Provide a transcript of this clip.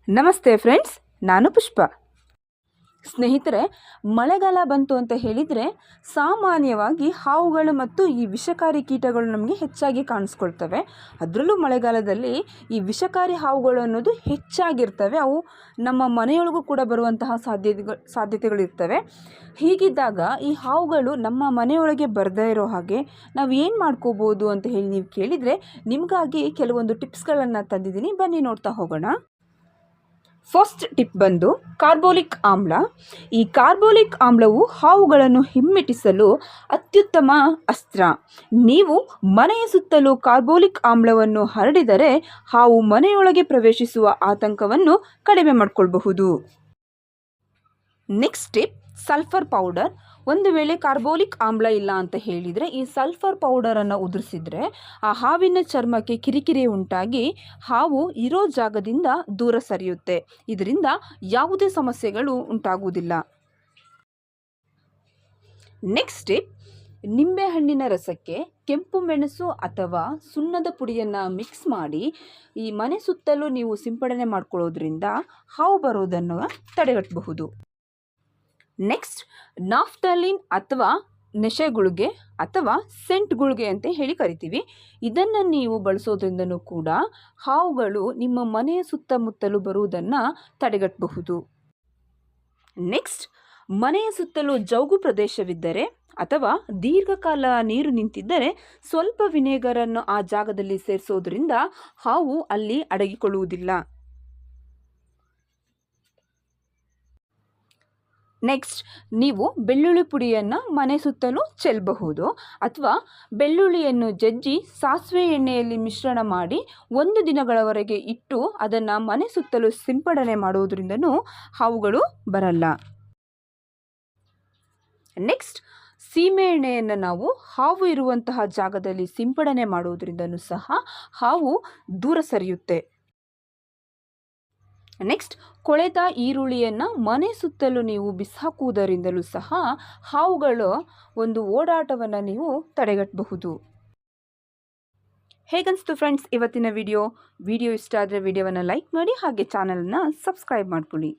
ನಮಸ್ತೆ ಫ್ರೆಂಡ್ಸ್, ನಾನು ಪುಷ್ಪ. ಸ್ನೇಹಿತರೆ, ಮಳೆಗಾಲ ಬಂತು ಅಂತ ಹೇಳಿದರೆ ಸಾಮಾನ್ಯವಾಗಿ ಹಾವುಗಳು ಮತ್ತು ಈ ವಿಷಕಾರಿ ಕೀಟಗಳು ನಮಗೆ ಹೆಚ್ಚಾಗಿ ಕಾಣಿಸ್ಕೊಳ್ತವೆ. ಅದರಲ್ಲೂ ಮಳೆಗಾಲದಲ್ಲಿ ಈ ವಿಷಕಾರಿ ಹಾವುಗಳು ಅನ್ನೋದು ಹೆಚ್ಚಾಗಿರ್ತವೆ. ಅವು ನಮ್ಮ ಮನೆಯೊಳಗೂ ಕೂಡ ಬರುವಂತಹ ಸಾಧ್ಯತೆಗಳಿರ್ತವೆ. ಹೀಗಿದ್ದಾಗ ಈ ಹಾವುಗಳು ನಮ್ಮ ಮನೆಯೊಳಗೆ ಬರದೇ ಇರೋ ಹಾಗೆ ನಾವು ಏನು ಮಾಡ್ಕೋಬೋದು ಅಂತ ಹೇಳಿ ನೀವು ಕೇಳಿದರೆ ನಿಮಗಾಗಿ ಕೆಲವೊಂದು ಟಿಪ್ಸ್ಗಳನ್ನು ತಂದಿದ್ದೀನಿ. ಬನ್ನಿ ನೋಡ್ತಾ ಹೋಗೋಣ. ಫಸ್ಟ್ ಟಿಪ್ ಬಂದು ಕಾರ್ಬೋಲಿಕ್ ಆಮ್ಲ. ಈ ಕಾರ್ಬೋಲಿಕ್ ಆಮ್ಲವು ಹಾವುಗಳನ್ನು ಹಿಮ್ಮೆಟ್ಟಿಸಲು ಅತ್ಯುತ್ತಮ ಅಸ್ತ್ರ. ನೀವು ಮನೆಯ ಸುತ್ತಲೂ ಕಾರ್ಬೋಲಿಕ್ ಆಮ್ಲವನ್ನು ಹರಡಿದರೆ ಹಾವು ಮನೆಯೊಳಗೆ ಪ್ರವೇಶಿಸುವ ಆತಂಕವನ್ನು ಕಡಿಮೆ ಮಾಡಿಕೊಳ್ಳಬಹುದು. Next tip sulphur powder. ಒಂದು ವೇಳೆ ಕಾರ್ಬೋಲಿಕ್ ಆಮ್ಲ ಇಲ್ಲ ಅಂತ ಹೇಳಿದರೆ ಈ ಸಲ್ಫರ್ ಪೌಡರನ್ನು ಉದುರಿಸಿದ್ರೆ ಆ ಹಾವಿನ ಚರ್ಮಕ್ಕೆ ಕಿರಿಕಿರಿ ಉಂಟಾಗಿ ಹಾವು ಇರೋ ಜಾಗದಿಂದ ದೂರ ಸರಿಯುತ್ತೆ. ಇದರಿಂದ ಯಾವುದೇ ಸಮಸ್ಯೆಗಳು ಉಂಟಾಗುವುದಿಲ್ಲ. ನೆಕ್ಸ್ಟ್ ಟಿಪ್, ನಿಂಬೆಹಣ್ಣಿನ ರಸಕ್ಕೆ ಕೆಂಪು ಮೆಣಸು ಅಥವಾ ಸುಣ್ಣದ ಪುಡಿಯನ್ನು ಮಿಕ್ಸ್ ಮಾಡಿ ಈ ಮನೆ ಸುತ್ತಲೂ ನೀವು ಸಿಂಪಡಣೆ ಮಾಡ್ಕೊಳ್ಳೋದ್ರಿಂದ ಹಾವು ಬರೋದನ್ನು ತಡೆಗಟ್ಟಬಹುದು. ನೆಕ್ಸ್ಟ್, ನಾಫ್ತಲಿನ್ ಅಥವಾ ನೆಶೆಗುಳಿಗೆ ಅಥವಾ ಸೆಂಟ್ ಗುಳಿಗೆ ಅಂತ ಹೇಳಿ ಕರಿತೀವಿ. ಇದನ್ನು ನೀವು ಬಳಸೋದ್ರಿಂದನೂ ಕೂಡ ಹಾವುಗಳು ನಿಮ್ಮ ಮನೆಯ ಸುತ್ತಮುತ್ತಲೂ ಬರುವುದನ್ನು ತಡೆಗಟ್ಟಬಹುದು. ನೆಕ್ಸ್ಟ್, ಮನೆಯ ಸುತ್ತಲೂ ಜೌಗು ಪ್ರದೇಶವಿದ್ದರೆ ಅಥವಾ ದೀರ್ಘಕಾಲ ನೀರು ನಿಂತಿದ್ದರೆ ಸ್ವಲ್ಪ ವಿನೆಗರನ್ನು ಆ ಜಾಗದಲ್ಲಿ ಸೇರಿಸೋದ್ರಿಂದ ಹಾವು ಅಲ್ಲಿ ಅಡಗಿಕೊಳ್ಳುವುದಿಲ್ಲ. ನೆಕ್ಸ್ಟ್, ನೀವು ಬೆಳ್ಳುಳ್ಳಿ ಪುಡಿಯನ್ನು ಮನೆ ಸುತ್ತಲೂ ಚೆಲ್ಲಬಹುದು ಅಥವಾ ಬೆಳ್ಳುಳ್ಳಿಯನ್ನು ಜಜ್ಜಿ ಸಾಸಿವೆ ಎಣ್ಣೆಯಲ್ಲಿ ಮಿಶ್ರಣ ಮಾಡಿ 1 ದಿನಗಳವರೆಗೆ ಇಟ್ಟು ಅದನ್ನು ಮನೆ ಸುತ್ತಲೂ ಸಿಂಪಡಣೆ ಮಾಡುವುದರಿಂದನೂ ಹಾವುಗಳು ಬರಲ್ಲ. ನೆಕ್ಸ್ಟ್, ಸೀಮೆ ಎಣ್ಣೆಯನ್ನು ನಾವು ಹಾವು ಇರುವಂತಹ ಜಾಗದಲ್ಲಿ ಸಿಂಪಡಣೆ ಮಾಡುವುದರಿಂದನೂ ಸಹ ಹಾವು ದೂರ ಸರಿಯುತ್ತೆ. ನೆಕ್ಸ್ಟ್, ಕೊಳೆತ ಈರುಳ್ಳಿಯನ್ನು ಮನೆ ಸುತ್ತಲೂ ನೀವು ಬಿಸಾಕುವುದರಿಂದಲೂ ಸಹ ಹಾವುಗಳ ಒಂದು ಓಡಾಟವನ್ನು ನೀವು ತಡೆಗಟ್ಟಬಹುದು. ಹೇಗನ್ನಿಸ್ತು ಫ್ರೆಂಡ್ಸ್ ಇವತ್ತಿನ ವಿಡಿಯೋ ಇಷ್ಟ ಆದರೆ ವಿಡಿಯೋವನ್ನು ಲೈಕ್ ಮಾಡಿ, ಹಾಗೆ ಚಾನಲನ್ನು ಸಬ್ಸ್ಕ್ರೈಬ್ ಮಾಡ್ಕೊಳ್ಳಿ.